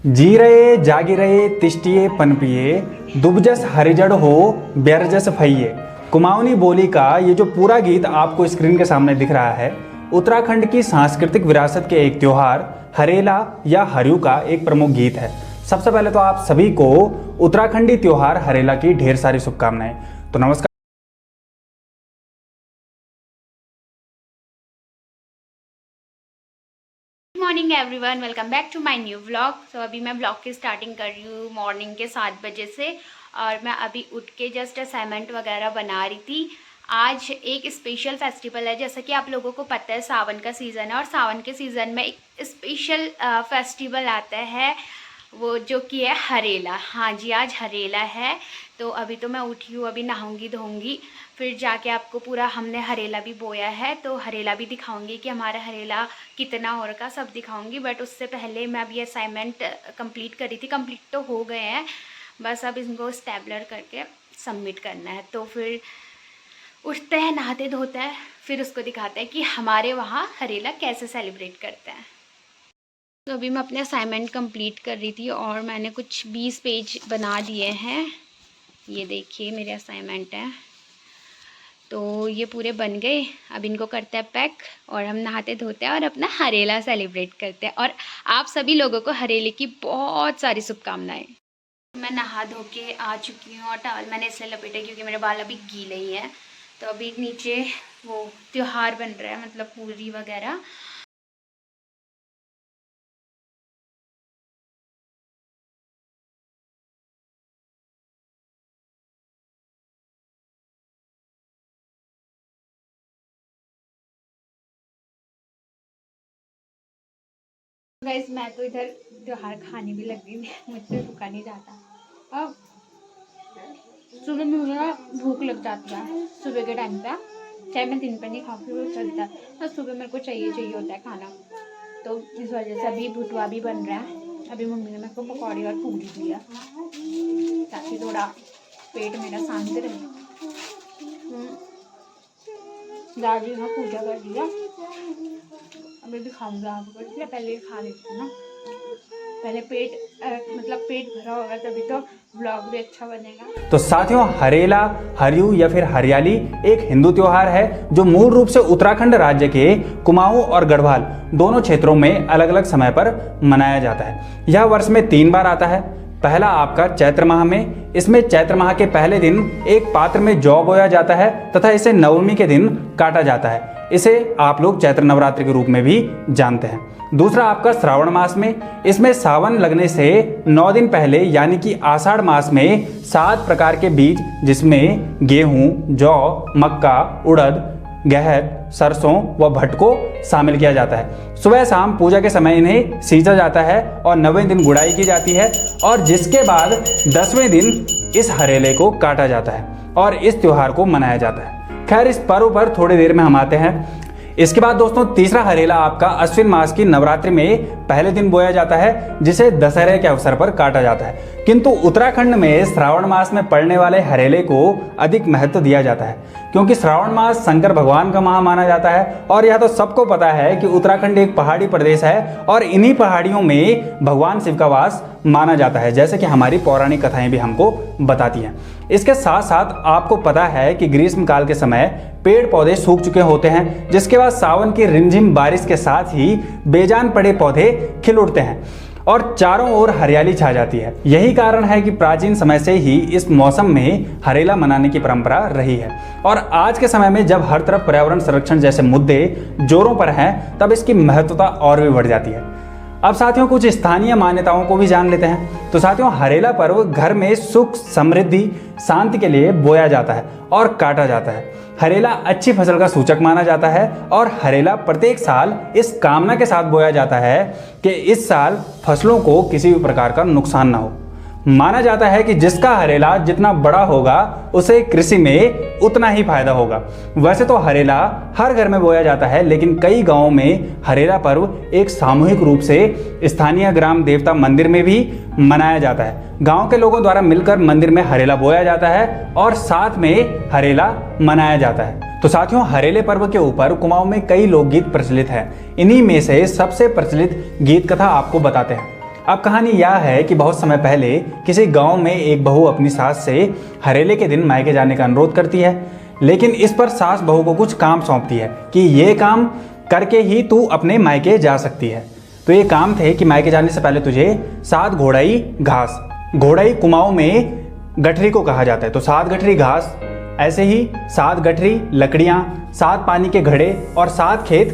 जी रहे जागी रहे तिष्टिये पनपिए, दुबजस हरिजड़ हो ब्यरजस फइये। कुमाऊनी बोली का ये जो पूरा गीत आपको स्क्रीन के सामने दिख रहा है, उत्तराखंड की सांस्कृतिक विरासत के एक त्योहार हरेला या हरियू का एक प्रमुख गीत है। सबसे पहले तो आप सभी को उत्तराखंडी त्योहार हरेला की ढेर सारी शुभकामनाएं। तो नमस्कार। Morning everyone, welcome back to my new vlog. तो अभी मैं ब्लॉग की स्टार्टिंग कर रही हूँ मॉर्निंग के 7 बजे से, और मैं अभी उठ के जस्ट असाइनमेंट वगैरह बना रही थी। आज एक स्पेशल फेस्टिवल है, जैसा कि आप लोगों को पता है सावन का सीज़न है, और सावन के सीज़न में एक स्पेशल फेस्टिवल आता है, वो जो कि है हरेला। हाँ जी, आज हरेला है। तो अभी तो मैं उठी हूँ, अभी नहाऊंगी धोऊंगी, फिर जाके आपको पूरा हमने हरेला भी बोया है तो हरेला भी दिखाऊंगी कि हमारा हरेला कितना और का सब दिखाऊंगी। बट उससे पहले मैं अभी असाइनमेंट कंप्लीट करी थी, कंप्लीट तो हो गए हैं, बस अब इनको स्टेबलर करके सबमिट करना है। तो फिर उठते हैं, नहाते धोते हैं, फिर उसको दिखाते हैं कि हमारे वहाँ हरेला कैसे सेलिब्रेट करते हैं। तो अभी मैं अपने असाइनमेंट कंप्लीट कर रही थी और मैंने कुछ 20 पेज बना दिए हैं। ये देखिए मेरे असाइनमेंट हैं, तो ये पूरे बन गए। अब इनको करते हैं पैक और हम नहाते धोते हैं और अपना हरेला सेलिब्रेट करते हैं। और आप सभी लोगों को हरेले की बहुत सारी शुभकामनाएं। मैं नहा धो के आ चुकी हूँ और टॉवल मैंने इसलिए लपेटा क्योंकि मेरे बाल अभी गीले ही हैं। तो अभी नीचे वो त्योहार बन रहा है, मतलब पूरी वगैरह। गाइस, मैं तो इधर त्योहार खाने भी लग गई, मुझसे रुका नहीं जाता। अब सुबह में मुझे भूख लग जाती है, सुबह के टाइम पे, चाहे मैं दिन पर नहीं खाऊँ फिर वो चलता है, और सुबह मेरे को चाहिए होता है खाना। तो इस वजह से अभी भुटवा भी बन रहा है। अभी मम्मी ने मेरे को पकौड़ी और पूरी दिया ताकि थोड़ा पेट मेरा शांत रहे। दादी ने पूजा कर दिया, अभी भी खाऊंगा आपको, इसलिए पहले खा लेती हूँ ना। पहले पेट मतलब पेट भरा होगा तभी तो व्लॉग भी अच्छा बनेगा। तो साथियों, हरेला, हरियू या फिर हरियाली एक हिंदू त्योहार है जो मूल रूप से उत्तराखंड राज्य के कुमाऊं और गढ़वाल दोनों क्षेत्रों में अलग अलग समय पर मनाया जाता है। यह वर्ष में 3 बार आता है। पहला आपका चैत्र माह में। इसमें चैत्र माह के पहले दिन एक पात्र में जौ बोया जाता है तथा इसे नवमी के दिन काटा जाता है। इसे आप लोग चैत्र नवरात्रि के रूप में भी जानते हैं। दूसरा आपका श्रावण मास में। इसमें सावन लगने से 9 दिन पहले यानी कि आषाढ़ मास में 7 प्रकार के बीज, जिसमें गेहूं, जौ, मक्का, उड़द, गहत, सरसों व भट्ट को शामिल किया जाता है। सुबह शाम पूजा के समय इन्हें सींचा जाता है और 9वें दिन गुड़ाई की जाती है, और जिसके बाद 10वें दिन इस हरेले को काटा जाता है और इस त्योहार को मनाया जाता है। खैर, इस पर्व पर थोड़ी देर में हम आते हैं। इसके बाद दोस्तों, तीसरा हरेला आपका अश्विन मास की नवरात्रि में पहले दिन बोया जाता है, जिसे दशहरे के अवसर पर काटा जाता है। किंतु उत्तराखंड में श्रावण मास में पड़ने वाले हरेले को अधिक महत्व दिया जाता है, क्योंकि श्रावण मास शंकर भगवान का माह माना जाता है। और यह तो सबको पता है कि उत्तराखंड एक पहाड़ी प्रदेश है और इन्हीं पहाड़ियों में भगवान शिव का वास माना जाता है, जैसे कि हमारी पौराणिक कथाएं भी हमको बताती हैं। इसके साथ साथ आपको पता है कि ग्रीष्म काल के समय पेड़ पौधे सूख चुके होते हैं, जिसके बाद सावन की रिमझिम बारिश के साथ ही बेजान पड़े पौधे खिल उठते हैं और चारों ओर हरियाली छा जाती है। यही कारण है कि प्राचीन समय से ही इस मौसम में हरेला मनाने की परंपरा रही है। और आज के समय में जब हर तरफ पर्यावरण संरक्षण जैसे मुद्दे जोरों पर हैं, तब इसकी महत्वता और भी बढ़ जाती है। अब साथियों, कुछ स्थानीय मान्यताओं को भी जान लेते हैं। तो साथियों, हरेला पर्व घर में सुख, समृद्धि, शांति के लिए बोया जाता है और काटा जाता है। हरेला अच्छी फसल का सूचक माना जाता है और हरेला प्रत्येक साल इस कामना के साथ बोया जाता है कि इस साल फसलों को किसी भी प्रकार का नुकसान ना हो। माना जाता है कि जिसका हरेला जितना बड़ा होगा उसे कृषि में उतना ही फायदा होगा। वैसे तो हरेला हर घर में बोया जाता है, लेकिन कई गांवों में हरेला पर्व एक सामूहिक रूप से स्थानीय ग्राम देवता मंदिर में भी मनाया जाता है। गांव के लोगों द्वारा मिलकर मंदिर में हरेला बोया जाता है और साथ में हरेला मनाया जाता है। तो साथियों, हरेले पर्व के ऊपर कुमाऊं में कई लोकगीत प्रचलित हैं। इन्हीं में से सबसे प्रचलित गीत कथा आपको बताते हैं। अब कहानी यह है कि बहुत समय पहले किसी गांव में एक बहू अपनी सास से हरेले के दिन मायके जाने का अनुरोध करती है, लेकिन इस पर सास बहू को कुछ काम सौंपती है कि ये काम करके ही तू अपने मायके जा सकती है। तो ये काम थे कि मायके जाने से पहले तुझे 7 घोड़ाई घास, घोड़ाई कुमाऊं में गठरी को कहा जाता है, तो 7 गठरी घास, ऐसे ही 7 गठरी लकड़ियां, 7 पानी के घड़े और 7 खेत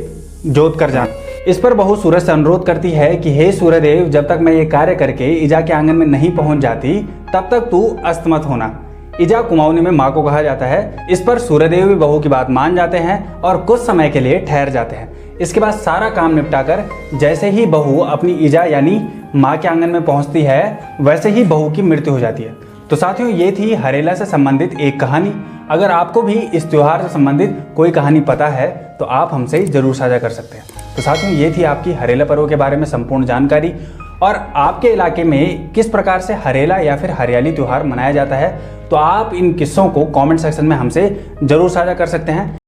जोत कर जाना। इस पर बहू सूरज से अनुरोध करती है कि हे सूर्यदेव, जब तक मैं ये कार्य करके ईजा के आंगन में नहीं पहुंच जाती तब तक तू अस्त मत होना। ईजा कुमाऊनी में माँ को कहा जाता है। इस पर सूर्यदेव भी बहू की बात मान जाते हैं और कुछ समय के लिए ठहर जाते हैं। इसके बाद सारा काम निपटाकर जैसे ही बहू अपनी ईजा यानी माँ के आंगन में पहुंचती है वैसे ही बहू की मृत्यु हो जाती है। तो साथियों, ये थी हरेला से संबंधित एक कहानी। अगर आपको भी इस त्योहार से संबंधित कोई कहानी पता है तो आप हमसे जरूर साझा कर सकते हैं। तो साथियों, ये थी आपकी हरेला पर्व के बारे में संपूर्ण जानकारी। और आपके इलाके में किस प्रकार से हरेला या फिर हरियाली त्योहार मनाया जाता है, तो आप इन किस्सों को कमेंट सेक्शन में हमसे जरूर साझा कर सकते हैं।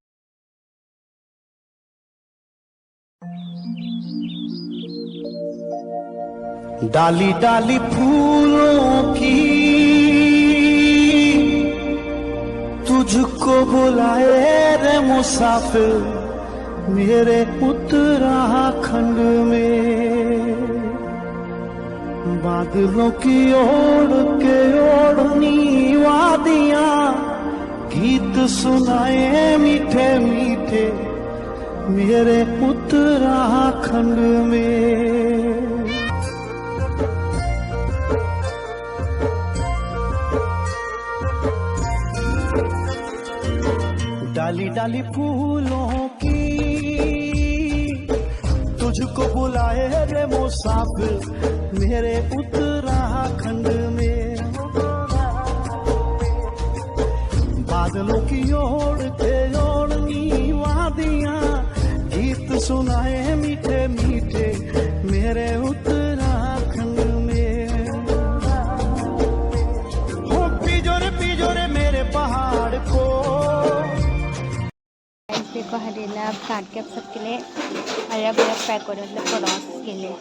डाली डाली फूलों की तुझको बुलाए रे मुसाफिर मेरे उत्तराखंड में। बादलों की ओढ़ के ओढ़नी वादियां गीत सुनाए मीठे मीठे मेरे उत्तराखंड में। डाली डाली फूलों की तुझको बुलाए रे मुसाफिर मेरे उत्तराखंड में। बादलों की ओढ़ के ओढ़नी वादियां गीत सुनाए मीठे मीठे मेरे उत्तराखंड में। हो पिजोरे मेरे पहाड़ को। देखो हरेला अब काट के अब सबके लिए अलग अलग पैक हो रहे, मतलब पड़ोस के लिए,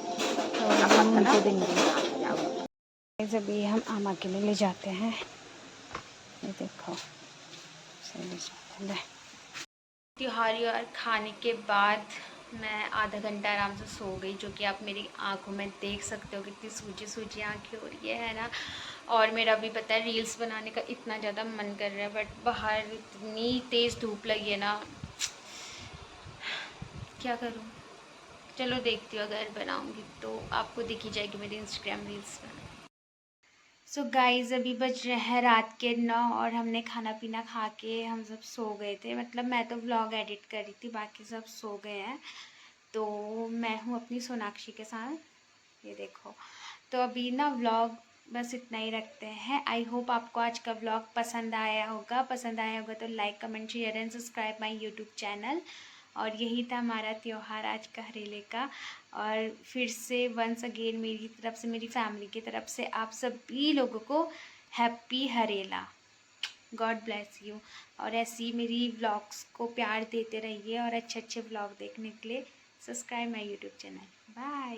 तो हम उनको देंगे। अभी हम आमा के लिए ले जाते हैं। ये देखो त्योहारी और खाने के बाद मैं आधा घंटा आराम से सो गई, जो कि आप मेरी आंखों में देख सकते हो कितनी सूजी सूजी आंखें हो रही है ना। और मेरा भी पता है रील्स बनाने का इतना ज़्यादा मन कर रहा है, बट बाहर इतनी तेज़ धूप लगी है ना, क्या करूं। चलो देखती हूँ, अगर बनाऊंगी तो आपको दिखी जाएगी मेरी इंस्टाग्राम रील्स पर। सो गाइज़, अभी बज रहे हैं रात के 9 और हमने खाना पीना खा के हम सब सो गए थे। मतलब मैं तो व्लॉग एडिट कर रही थी, बाकी सब सो गए हैं। तो मैं हूँ अपनी सोनाक्षी के साथ, ये देखो। तो अभी ना व्लॉग बस इतना ही रखते हैं। आई होप आपको आज का व्लॉग पसंद आया होगा। पसंद आया होगा तो like comment share and subscribe my YouTube channel. और यही था हमारा त्योहार आज का हरेले का। और फिर से वंस अगेन मेरी तरफ से, मेरी फैमिली की तरफ से आप सभी लोगों को happy Harela. God bless you. और ऐसे ही मेरी व्लॉग्स को प्यार देते रहिए और अच्छे अच्छे व्लॉग देखने के लिए subscribe my YouTube channel. Bye.